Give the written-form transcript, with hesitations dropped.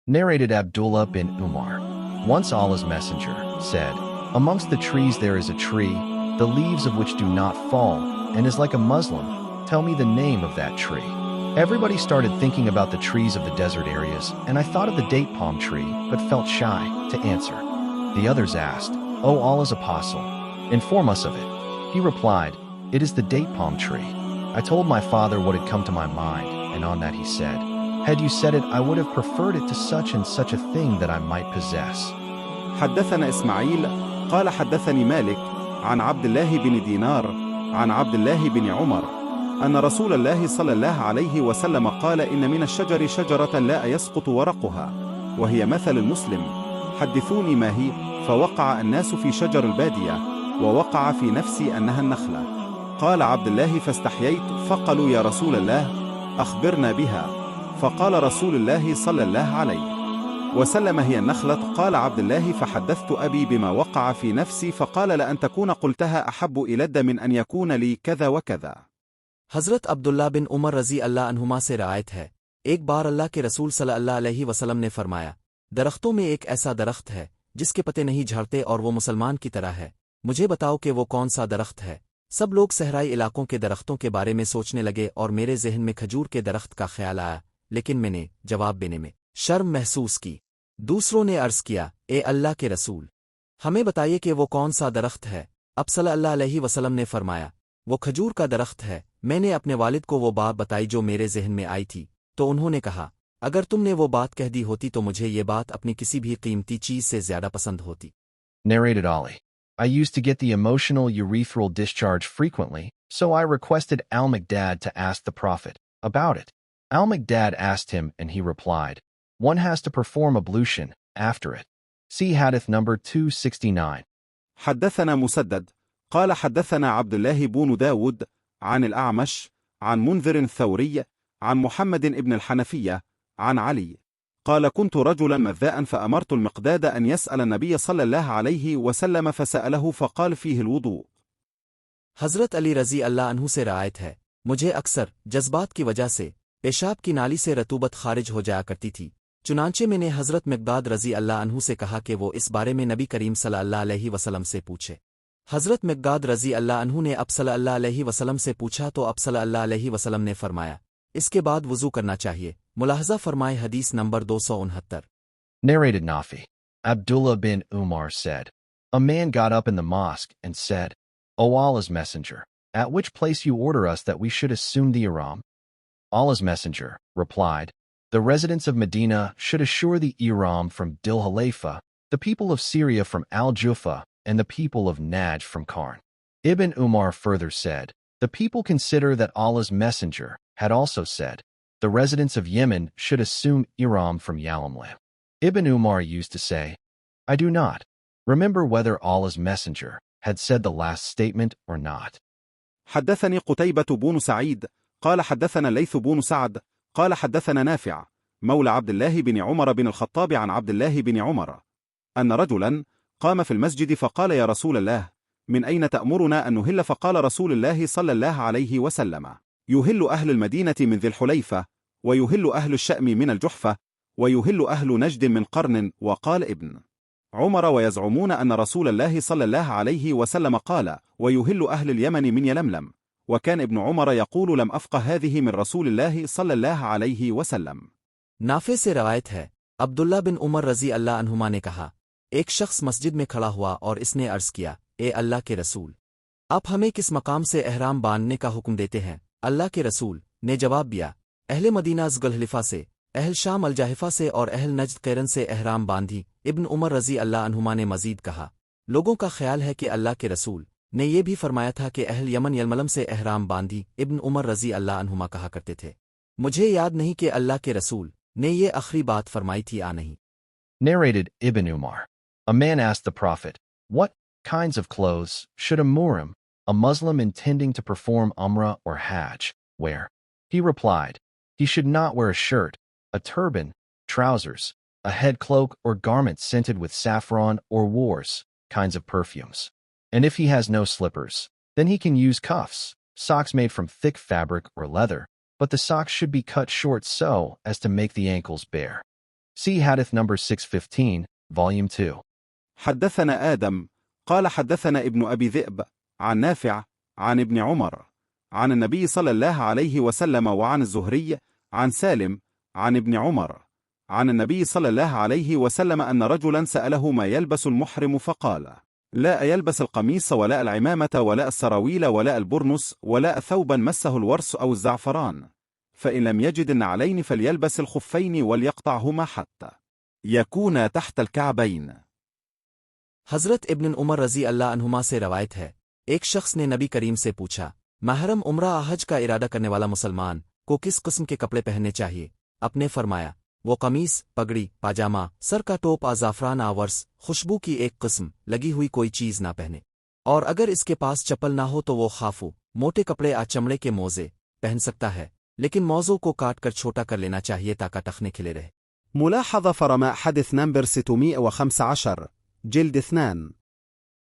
Narrated Abdullah bin Umar. Once Allah's messenger said, "Amongst the trees there is a tree, the leaves of which do not fall, and is like a Muslim. Tell me the name of that tree." Everybody started thinking about the trees of the desert areas, and I thought of the date palm tree, but felt shy to answer. The others asked, "O Allah's apostle, inform us of it." He replied, "It is the date palm tree." I told my father what had come to my mind, and on that he said, "Had you said it, I would have preferred it to such and such a thing that I might possess." حدثنا إسماعيل قال حدثني مالك عن عبد الله بن دينار عن عبد الله بن عمر أن رسول الله صلى الله عليه وسلم قال: إن من الشجر شجرة لا يسقط ورقها وهي مثل المسلم، حدثوني ما هي. فوقع الناس في شجر البادية، ووقع في نفسي أنها النخلة. قال عبد الله: فاستحييت، فقالوا: يا رسول الله أخبرنا بها. فقال رسول الله صلى الله عليه وسلم: هي النخلة. قال عبد الله: فحدثت أبي بما وقع في نفسي، فقال: لأن تكون قلتها أحب إلي من أن يكون لي كذا وكذا. हज़रत अब्दुल्ला बिन उमर रज़ी अल्लाह अन्हुमा से रवायत है, एक बार अल्लाह के रसूल सल्लल्लाहु अलैहि वसल्लम ने फरमाया, दरख्तों में एक ऐसा दरख्त है जिसके पत्ते नहीं झड़ते और वो मुसलमान की तरह है, मुझे बताओ कि वो कौन सा दरख्त है। सब लोग सहराई इलाकों के दरख्तों के बारे में सोचने लगे और मेरे जहन में खजूर के दरख्त का ख्याल आया, लेकिन मैंने जवाब देने में शर्म महसूस की। दूसरों ने अर्ज़ किया, ए अल्लाह के रसूल, हमें बताइए कि वो कौन सा दरख्त है। अब सल्लल्लाहु अलैहि वसल्लम ने फरमाया, वो खजूर का दरख्त है। मैंने अपने वालिद को वो बात बताई जो मेरे जहन में आई थी, तो उन्होंने कहा, अगर तुमने वो बात कह दी होती तो मुझे ये बात अपनी किसी भी कीमती चीज़ से ज़्यादा पसंद होती। Narrated Ali. I used to get the emotional urethral discharge frequently, so I requested Al-Miqdad to ask the Prophet about it. Al-Miqdad asked him and he replied, "One has to perform ablution after it." See Hadith number 269. حدثنا مسدد قال حدثنا عبد الله بن داود عن الأعمش عن منذر الثوري عن محمد بن الحنفية عن علي قال: كنت رجلا مذاء فأمرت المقداد أن يسأل النبي صلى الله عليه وسلم فسأله فقال فيه الوضوء. हज़रत अली रज़ी अल्लाह अन्हु से रवायत है, मुझे अक्सर जज्बात की वजह से पेशाब की नाली से रतूबत खारिज हो जाया करती थी। चुनांचे मैंने हज़रत मिक़दाद रज़ी अल्लाह अन्हु से कहा कि वो इस बारे में नबी करीम सल्लल्लाहु अलैहि वसल्लम से पूछे। हज़रत मिक़दाद रज़ी अल्लाह अन्हु ने अब सल्लल्लाहु अलैहि वसल्लम से पूछा तो अब सल्लल्लाहु अलैहि वसल्लम ने फरमाया, इसके बाद वुज़ू करना चाहिए। मुलाहज़ा फरमाए हदीस नंबर 269। Narrated Nafi. Abdullah bin Umar said, "A man got up in the mosque and said, O Allah's messenger, at which place you order us that we should assume the ihram?" Allah's messenger replied, "The residents of Medina should assure the ihram from Dil Halayfa, the people of Syria from Al-Jufa, and the people of Najd from Karn." Ibn Umar further said, "The people consider that Allah's messenger had also said, the residents of Yemen should assume ihram from Yalamlam." Ibn Umar used to say, "I do not remember whether Allah's messenger had said the last statement or not." حدثني قتيبة بن سعيد قال حدثنا الليث بن سعد قال حدثنا نافع مولى عبد الله بن عمر بن الخطاب عن عبد الله بن عمر أن رجلا قام في المسجد فقال: يا رسول الله، من أين تأمرنا أن نهل؟ فقال رسول الله صلى الله عليه وسلم: يهل أهل المدينة من ذي الحليفة، ويهل أهل الشأم من الجحفة، ويهل أهل نجد من قرن. وقال ابن عمر: ويزعمون أن رسول الله صلى الله عليه وسلم قال: ويهل أهل اليمن من يلملم. وكان ابن عمر يقول: لم أفقه هذه من رسول الله صلى الله عليه وسلم. नाफे से रवायत है, अब्दुल्ला बिन उमर रज़ी अल्लाह अन्हुमा ने कहा, एक शख्स मस्जिद में खड़ा हुआ और इसने अर्ज़ किया, ए अल्लाह के रसूल, आप हमें किस मकाम से एहराम बांधने का हुक्म देते हैं? अल्लाह के रसूल ने जवाब दिया, अहले मदीना ज़ुल्हलिफ़ा से, अहल शाम अलजाहिफ़ा से और अहल नज्द कैरन से एहराम बांधी। इब्न उमर रज़ी अल्लाह अन्हुमा ने मज़ीद कहा, लोगों का ख्याल है कि अल्लाह के रसूल ने यह भी फरमाया था कि अहल यमन यलमलम से एहराम बांधी। इब्न उमर रज़ी अल्लाह अन्हुमा कहा करते थे, मुझे याद नहीं कि अल्लाह के रसूल ने ये आखिरी बात फरमाई थी या नहीं। Narrated Ibn Umar. A man asked the Prophet, "What kinds of clothes should a muhrim, a Muslim intending to perform Umrah or Hajj, wear?" He replied, "He should not wear a shirt, a turban, trousers, a head cloak or garment scented with saffron or wars, kinds of perfumes. And if he has no slippers, then he can use cuffs, socks made from thick fabric or leather, but the socks should be cut short so as to make the ankles bare." See Hadith number 615, Volume 2. حدثنا آدم قال حدثنا ابن أبي ذئب عن نافع عن ابن عمر عن النبي صلى الله عليه وسلم وعن الزهري عن سالم عن ابن عمر عن النبي صلى الله عليه وسلم أن رجلا سأله ما يلبس المحرم فقال: لا يلبس القميص ولا العمامة ولا السراويل ولا البرنس ولا ثوبا مسه الورس أو الزعفران، فإن لم يجد النعلين فليلبس الخفين وليقطعهما حتى يكون تحت الكعبين. हज़रत इब्न उमर रज़ी अल्लाह अन्हुमा से रवायत है, एक शख्स ने नबी करीम से पूछा, महरम उम्रा हज का इरादा करने वाला मुसलमान को किस किस्म के कपड़े पहनने चाहिए? अपने फरमाया, वो कमीज, पगड़ी, पाजामा, सर का टोप, ज़ाफ़रान आवर्स, खुशबू की एक किस्म लगी हुई कोई चीज़ ना पहने, और अगर इसके पास चप्पल ना हो तो वो खाफू, मोटे कपड़े चमड़े के मोज़े पहन सकता है, लेकिन मौज़ों को काट कर छोटा कर लेना चाहिए ताकि टखने खिले रहे. ملاحظة فرماء حدث نمبر 615 جلد 2